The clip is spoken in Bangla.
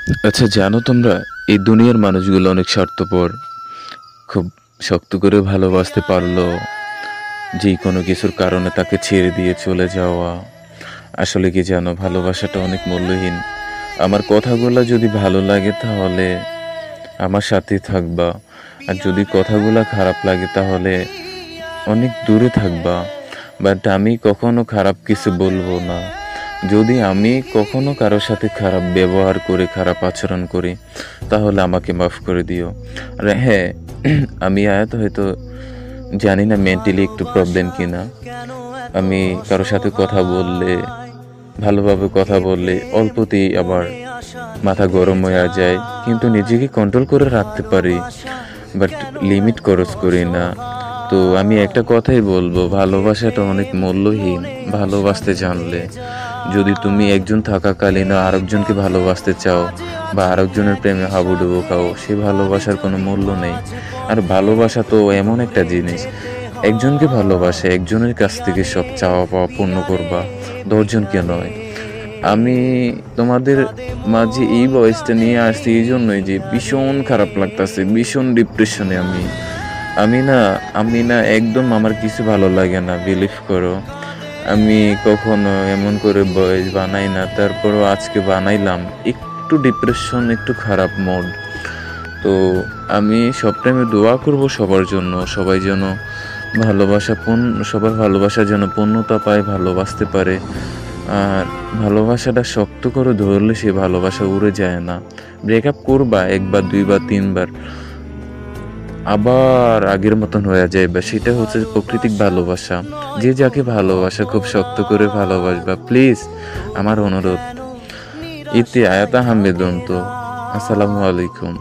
আচ্ছা, জানো তোমরা এই দুনিয়ার মানুষগুলো অনেক স্বার্থপর। খুব শক্ত করে ভালোবাসতে পারলো যে কোনো কিছুর কারণে তাকে ছেড়ে দিয়ে চলে যাওয়া। আসলে কি জানো, ভালোবাসাটা অনেক মূল্যহীন। আমার কথাগুলো যদি ভালো লাগে তাহলে আমার সাথেই থাকবা, আর যদি কথাগুলো খারাপ লাগে তাহলে অনেক দূরে থাকবা। বাট আমি কখনো খারাপ কিছু বলবো না। যদি আমি কখনো কারোর সাথে খারাপ ব্যবহার করি, খারাপ আচরণ করি, তাহলে আমাকে মাফ করে দিও। আর হ্যাঁ, আমি আয়াত হয়তো জানি না মেন্টালি একটু প্রবলেম কিনা। আমি কারোর সাথে কথা বললে, ভালোভাবে কথা বললে অল্পতেই আবার মাথা গরম হয়ে যায়, কিন্তু নিজেকে কন্ট্রোল করে রাখতে পারি, বাট লিমিট ক্রস করি না। তো আমি একটা কথাই বলবো, ভালোবাসাটা অনেক মূল্যহীন। ভালোবাসতে জানলে, যদি তুমি একজন থাকাকালীন আরেকজনকে ভালোবাসতে চাও বা আরেকজনের প্রেমে হাবুডুবু খাও, সে ভালোবাসার কোনো মূল্য নেই। আর ভালোবাসা তো এমন একটা জিনিস, একজনকে ভালোবাসে একজনের কাছ থেকে সব চাওয়া পাওয়া পূর্ণ করবা, 10জনকে নয়। আমি তোমাদের মাঝে এই ভয়েসটা নিয়ে আসছি এই জন্যই যে ভীষণ খারাপ লাগতেছে, ভীষণ ডিপ্রেশনে আমি। আমি না আমি না একদম আমার কিছু ভালো লাগে না, বিলিভ করো। আমি কখনো এমন করে ভয়েস বানাই না, তারপরও আজকে বানাইলাম। একটু ডিপ্রেশন, একটু খারাপ মুড। তো আমি সব টাইমে দোয়া করব সবার জন্য, সবাই যেন সবার ভালোবাসা যেন পূর্ণতা পায়, ভালোবাসতে পারে। আর ভালোবাসাটা শক্ত করে ধরলে সে ভালোবাসা উড়ে যায় না। ব্রেকআপ করবা একবার, দুইবার, তিনবার, আবার আগের মতন হয়ে যায়, বা সেটা হচ্ছে প্রাকৃতিক ভালোবাসা। যে যাকে ভালোবাসা খুব শক্ত করে ভালোবাসবা, প্লিজ, আমার অনুরোধ। ইতি আয়াত আহমেদ। আসসালামু আলাইকুম।